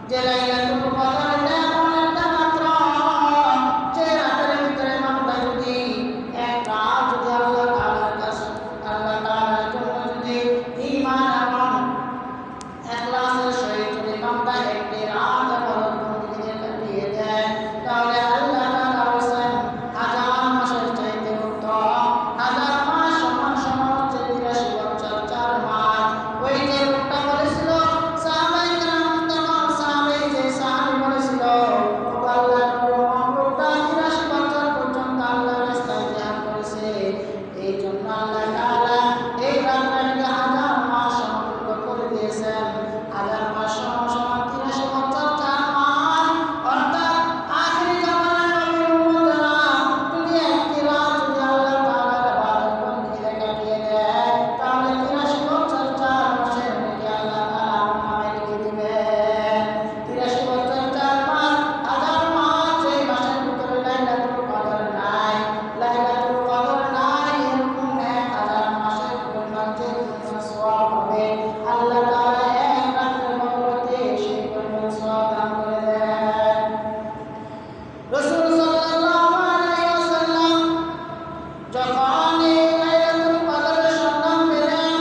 যে লাইলাতুল কদর এটা এমন একটা মাত্র যে রাতের ভিতরে বান্দা যদি এক রাত যদি আল্লাহ তাআলার কাছে আল্লাহ তাআলার জন্য যদি ঈমান এবং ইখলাসের সহিত যদি বান্দা একটি রাত ইবাদত বন্দেগীতে কাটিয়ে দেয় তাহলে আল্লাহ তাআলা বলেন হাজার মাসের চাইতে উত্তম। হাজার মাস সমান সমান হচ্ছে 83 বছর 4 মাস। ওই যে লোকটা বলেছিল সাহাবায়ে কেরাম তখন সাহাবী বলেছিল ও আল্লাহর নবী লোকটা 83 বছর পর্যন্ত আল্লাহর রাস্তায় জিহাদ করেছে, এই জন্য আল্লাহ তাআলা এই রাতটাকে হাজার মাস সমতুল্য করে দিয়েছেন। হাজার মাস সমান সমান 83 বছর 4 মাস, অর্থাৎ আখিরি জামানায় নবীর উম্মতরা যদি একটি রাত যদি আল্লাহ তাআলার ইবাদত বন্দেগীতে কাটিয়ে দেয় তাহলে 83 বছর 4 মাসের নেকি আল্লাহ তাআলা আমনামায় লিখে দিবেন। 83 বছর 4 মাস, হাজার মাস, সেই মাসের ভিতরে লাইলাতুল কদর নাই, লাইলাতুল কদর নাই, এরকম 1000 মাসের পরিমাণ যে পরিমাণ সওয়াব হবে আল্লাহ তাআলা এক রাতের বদলতে সেই পরিমাণ সওয়াব দান করে দেন। রাসূল সাল্লাল্লাহু আলাইহি ওয়াসাল্লাম যখন এই লাইলাতুল কদরের সন্ধান পেলেন,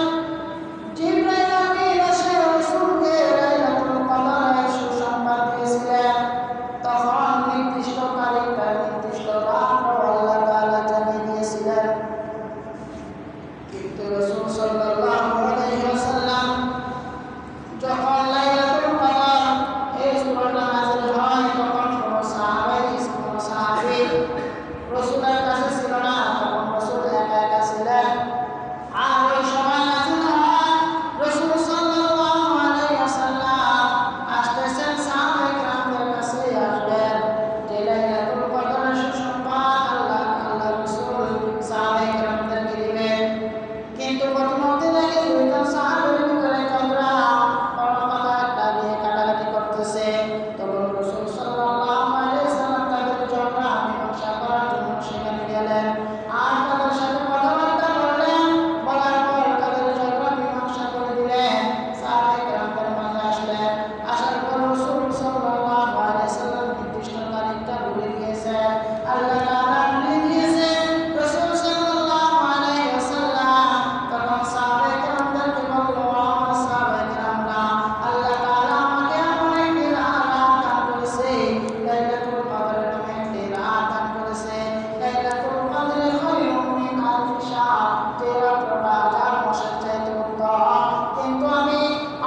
জিবরাইল আমিন এসে রাসূলকে লাইলাতুল কদরের সুসংবাদ দিয়েছিলেন। তখন নির্দিষ্ট তারিখটা নির্দিষ্ট রাতও আল্লাহ তাআলা জানিয়ে দিয়েছিলেন। কিন্তু রাসূল সাল্লাল্লাহু আলাইহি ওয়াসাল্লাম যখন লাইলাতুল কদর এই সূরাটা নাযিল হয় তখন কোন সাহাবী রাসূলের কাছে ছিল না, তখন রাসূল একা একা ছিলেন। আর ওই সময় নাযিল হয় রাসূল সাল্লাল্লাহু আলাইহি ওয়াসাল্লাম আসতেছেন সাহাবায়ে কেরামদের কাছে আসবেন, যে লাইলাতুল কদরের সুসংবাদ আল্লাহ রাসূল সাহাবায়ে কেরামদেরকে দিবেন। কিন্তু প্রতিমধ্যে দেখে দুইজন সাহাবীর ভিতরে ঝগড়া, কোনো কথা একটা নিয়ে কাটাকাটি করতেছে। তখন রাসূল সাল্লাল্লাহু আলাইহি ওয়াসাল্লাম তাদের ঝগড়া মীমাংসা করার জন্য সেখানে গেলেন আর তাদের সাথে কথাবার্তা বললেন। বলার পর তাদের ঝগড়া মীমাংসা করে দিলেন। সাহাবায়ে কেরামদের মাঝে আসলেন। আসার পর রাসূল সাল্লাল্লাহু আলাইহি ওয়াসাল্লাম নির্দিষ্ট তারিখটা বলে দিয়েছেন, আল্লাহ তাআলা বলে দিয়েছেন। রাসূল সাল্লাল্লাহু আলাইহি ওয়াসাল্লাম তখন সাহাবায়ে কেরামদেরকে বলল, আমার সাহাবায়ে কেরামরা, আল্লাহ তাআলা আমাকে এমন একটি রাত দান করেছে, লাইলাতুল কদর নামে একটি রাত দান করেছে। লাইলাতুল কদর খায়রুম মিন আলফি শাহর, যে রাতটা 1000 মাসের চাইতে উত্তম। কিন্তু আমি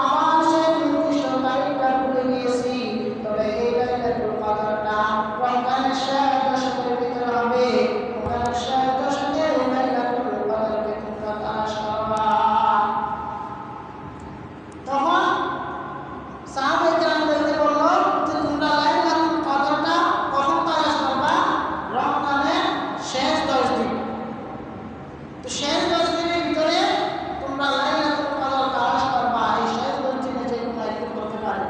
আমার সেই নির্দিষ্ট তারিখটা ভুলে গিয়েছি। তবে এই লাইলাতুল কদরটা রমজানের শেষ দশকের ভিতরে হবে। রমজানের শেষ দশকে এই লাইলাতুল কদরকে তোমরা তালাশ করবা। তখন সাহাবায়ে কেরামদেরকে বলল যে তোমরা লাইলাতুল কদরটা কখন তালাশ করবা? রমজানের শেষ 10 দিন। তো শেষ 10 দিনের ভিতরে তোমরা লাইলাতুল কদর তালাশ করবা। এই শেষ 10 দিনে যে কোনো একদিন হতে পারে,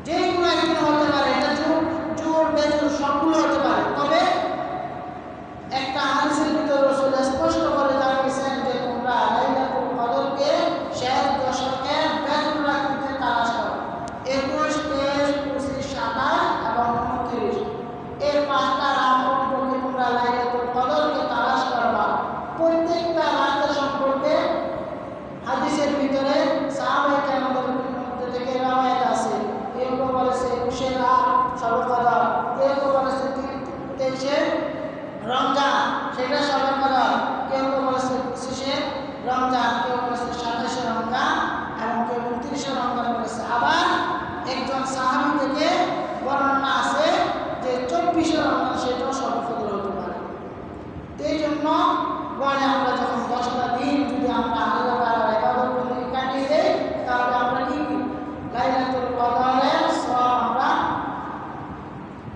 যে কোনো একদিন হতে পারে, এটা জোর বেজোর সবগুলো হতে পারে। তবে একটা হাদিসের ভিতরে রাসূল স্পষ্ট করে জানিয়েছেন যে তোমরা লাইলাতুল কদরকে শেষ দশকের বেজোর রাতটিতে তালাশ করো। 21, 23, 25, 27 এবং 29 এই 5টা রাত সম্পর্কে তোমরা লাইলাতুল কদরকে তালাশ করবা। প্রত্যেকটা রাত সম্পর্কে হাদিসের ভিতরে সাহাবায়ে কেরামদের মধ্যে থেকে রওয়ায়াত আছে। কেউ কেউ বলেছে 21 রাত শবে কদর, কেউ কেউ বলেছে 23 রমজান সেটা শবে কদর, কেউ কেউ বলেছে 25 রমজান, কেউ বলেছে 27 রমজান এবং কেউ 29 রমজান বলেছে। আবার একজন সাহাবী থেকে বর্ণনা আছে যে 24 রমজান সেটাও শবে কদর হতে পারে। এই জন্য বলে আমরা যখন 10টা দিন যদি আমরা আল্লাহ তাআলার ইবাদত বন্দেগী কাটিয়ে দেই তাহলে আমরা কি লাইলাতুল কদরের সওয়াব আমরা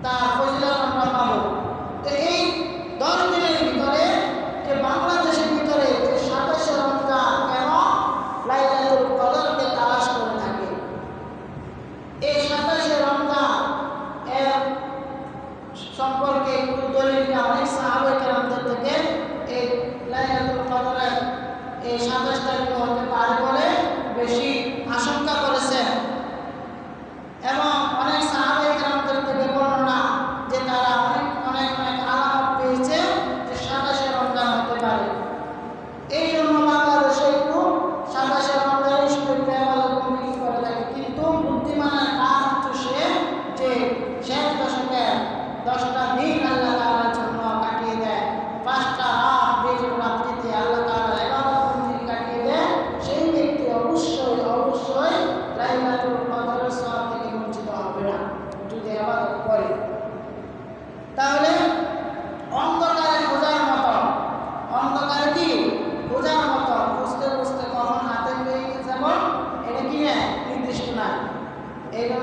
তার ফজিলত আমরা পাবো। তো এই 10 দিনের ভিতরে যে বাংলাদেশের ভিতরে যে 27 রমজান কেন লাইলাতুল কদরকে তালাশ করে থাকে, এই 27 রমজান এর সম্পর্কে দলিল অনেক সাহাবায়ে কেরামদের থেকে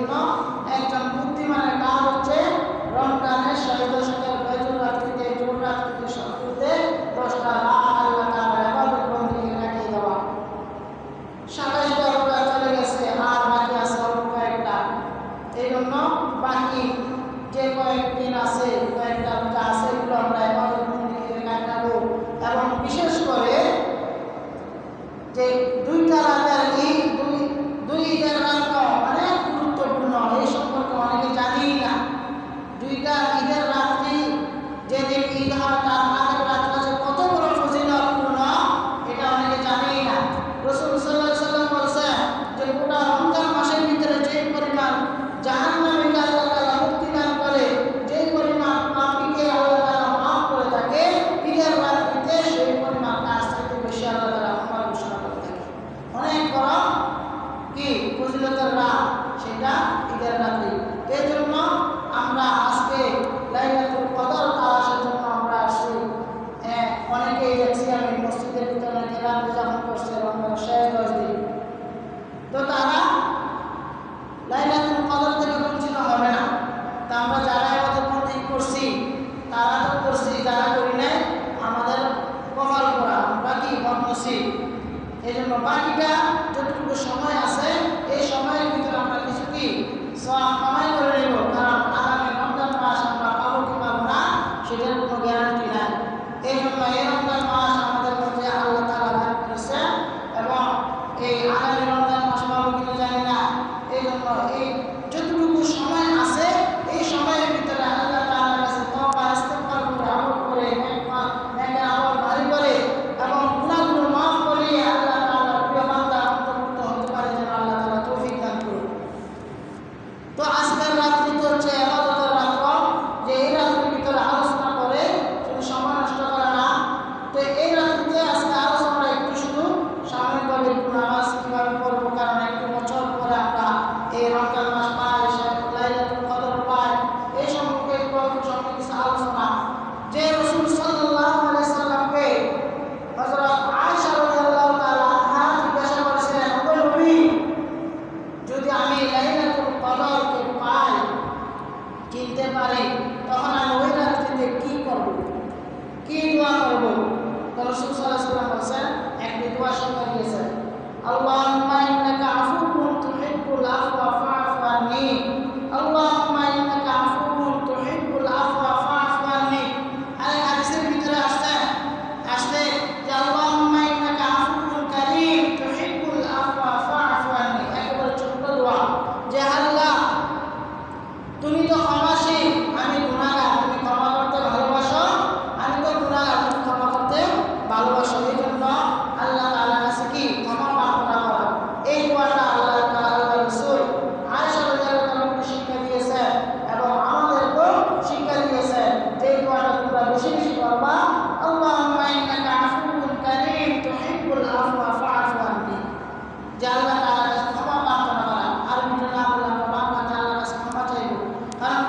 জন্য একজন বুদ্ধিমানের কাজ হচ্ছে রমজানের শহীদ দশকের ফজর রাত্রিতে জোর রাত্রিতে শুরুতে 10টা রাত আল্লাহ তাআলার ইবাদত বন্দেগী রাখিয়ে দেওয়া। 27টা রোজা চলে গেছে, আর বাকি আছে অল্প কয়েকটা। এই জন্য বাকি যে কয়েকদিন আছে, কয়েকটা রোজা আছে, এগুলো আমরা ইবাদত বন্দেগীতে কাটাবো। এবং বিশেষ করে যে দুইটা রাতের দুই ঈদের রাত অনেক গুরুত্বপূর্ণ, এই সম্পর্কে অনেকে জানি না। দুইটা ঈদের রাত্রি যেদিন ঈদ হয় তার আগের রাতটা যে কত বড় ফজিলতপূর্ণ এটা অনেকে জানি না। রাসূল সাল্লাল্লাহু আলাইহি ওয়াসাল্লাম বলেছেন যে গোটা রমজান মাসের ভিতরে যে পরিমাণ জাহান্নামীকে আল্লাহ তাআলা মুক্তি দান করে, যে পরিমাণ পাপীকে আল্লাহ তাআলা মাফ করে থাকে, ঈদের রাত্রিতে সেই পরিমাণ তার চাইতে বেশি আল্লাহ তাআলা ক্ষমা ঘোষণা করে থাকে। অনেক বড় কি ফজিলতের রাত সেটা ঈদের রাত্রি। এই জন্য আমরা আজকে লাইলাতুল কদর তালাশের জন্য আমরা আসছি। অনেকেই দেখছি আমি মসজিদের ভিতরে কেরাম উদযাপন করছে রমজানের শেষ 10 দিন। তো তারা লাইলাতুল কদর থেকে বঞ্চিত হবে না। তা আমরা যারা ইবাদত বন্দেগী করছি তারা তো করছি, যারা করি নাই আমাদের কপাল পোড়া, আমরা কি বদনসিব। এই জন্য বাকিটা যতটুকু সময় আছে এই সময়ের ভিতরে আমরা কিছু কি সওয়াব কামাই করে নেব। কারণ আগামী রমজান মাস আমরা পাবো কি পাবো না সেটার কোনো গ্যারান্টি নাই। এই জন্য এই রমজান মাস আমাদের মধ্যে আল্লাহ তাআলা দান করেছে, এবং এই আগামী রমজান মাস পাবো কিনা জানি না। এই জন্য এই যতটুকু সময় আছে এই সময়ের ভিতরে আল্লাহ তাআলার কাছে তওবা ইস্তিগফার করে আমল করে নেকের আমল ভারী করে এবং গুনাহগুলো মাফ করে আল্লাহ তাআলার প্রিয় বান্দা অন্তর্ভুক্ত হতে পারে, যেন আল্লাহ তাআলা তৌফিক দান করুন। তো আজকের রাত্রি তো হচ্ছে ইবাদতের রাত্র, যে এই রাত্রির ভিতরে আলোচনা করে শুধু সময় নষ্ট করে না। তো এই রাত্রিতে আজকে আলোচনা একটু শুধু সাময়িকভাবে একটু নামাজ কিভাবে পড়বো, কারণ একটু বছর পরে আমরা এই রমজান মাস পাই, লাইলাতুল কদর পাই, এই সম্পর্কে একটু কিছু আলোচনা। যে রাসূল সাল্লাল্লাহু আলাইহি সাল্লামকে হযরত আয়েশা রাদিয়াল্লাহু তাআলা আনহা জিজ্ঞাসা করেছিলেন, ওগো নবী, যদি আমি লাইলাতুল কদরকে পাই, কিনতে পারি, তখন আমি ওই রাত্রিতে কি করব, কি দোয়া করব? তো রাসূল সাল্লাল্লাহু আলাইহি ওয়াসাল্লাম বলেছেন, একটি দোয়া শিখিয়ে দিয়েছেন, আল্লাহুম্মা ইন্নাকা আফুউন তুহিব্বুল আফওয়া ফা'ফু আন্নি, আল্লাহুম্মা ইন্নাকা আফুউন তুহিব্বুল আফওয়া ফা'ফু আন্নি। আর হাদিসের ভিতরে আসছে যে আল্লাহুম্মা ইন্নাকা আফুউন কারীম তুহিব্বুল আফওয়া ফা'ফু আন্নি। একেবারে ছোট্ট দোয়া যে আল্লাহ তুমি তো ক্ষমাশীল, আমি গুনাহগার, তুমি ক্ষমা করতে ভালোবাসো, আমি তো গুনাহগার, তুমি ক্ষমা করতে ভালোবাসো। এই জন্য আল্লাহ তাআলার কাছে কি ক্ষমা প্রার্থনা করা, এই দোয়াটা আল্লাহ রাসূল আয়েশা রাদিয়াল্লাহু তাআলা শিক্ষা দিয়েছেন এবং আমাদেরকেও শিক্ষা দিয়েছেন যে এই দোয়াটা তোমরা বেশি বেশি করবা, আল্লাহুম্মা ইন্নাকা আফুউন কারীম তুহিব্বুল আফওয়া ফা'ফু আন্নি। যে আল্লাহ তাআলার কাছে ক্ষমা প্রার্থনা করা, আর ভিতরে না বলে আমরা বাংলাতে আল্লাহর কাছে ক্ষমা চাইব, কারণ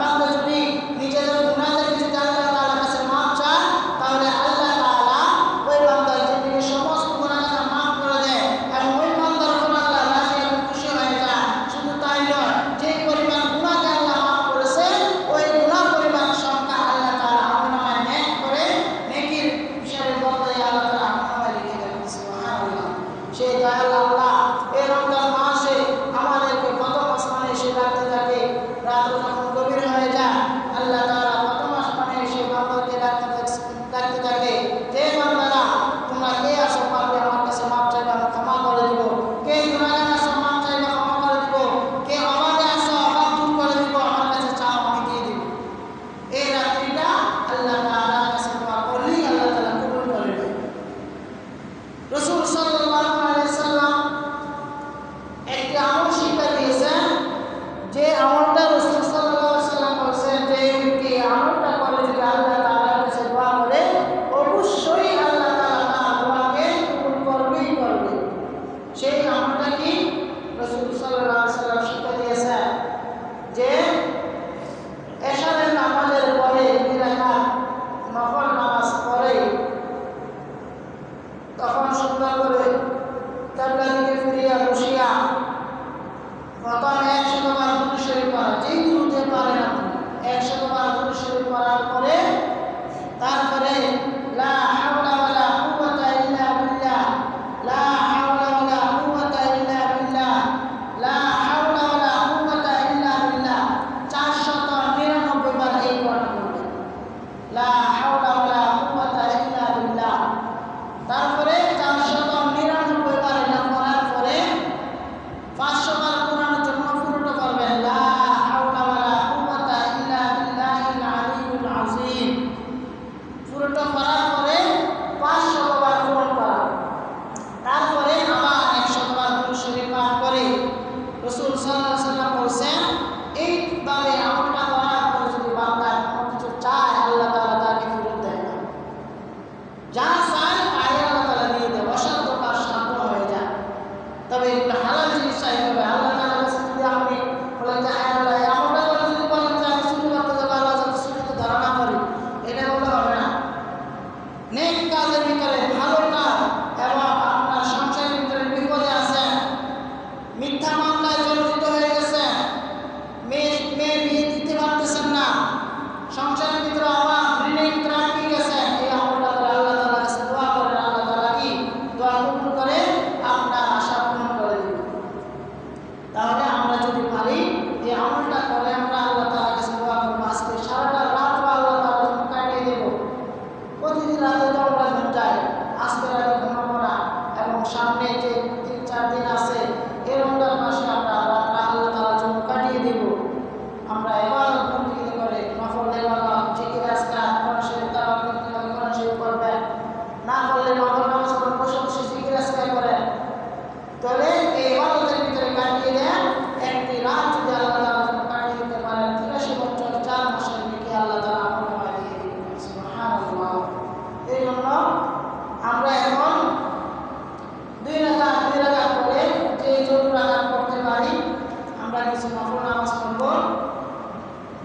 নফল নামাজ পড়বো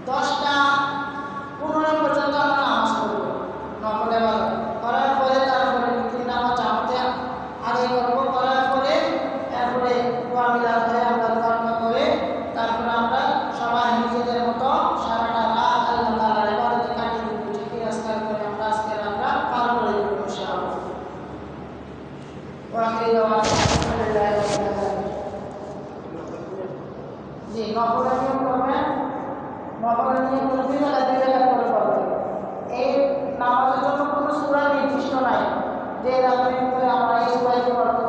10টা 15 পর্যন্ত আমরা নামাজ পড়বো নফল ইবাদত করার পরে তারপরে বিতির নামাজ জামাতে আদায় করবো করার পরে এরপরে দোয়া মিলাদ হয়ে আমরা দোয়া করে তারপরে আমরা সবাই নিজেদের মতো সারাটা রাত আল্লাহ তাআলার ইবাদতে কাটিয়ে দেব জিকির আজকার করে আমরা আজকে রাতটা পার করে দেব ইনশাআল্লাহ ওয়া আখিরু দাওয়ানা আলহামদুলিল্লাহি রাব্বিল আলামিন জি নফল নিয়ম করবেন নফল নিয়ম করে 2 রাকাত করে পড়বেন এই নামাজের জন্য কোনো সূরা নির্দিষ্ট নাই যে রাতের ভিতরে আমরা এই সূরাটি পড়তে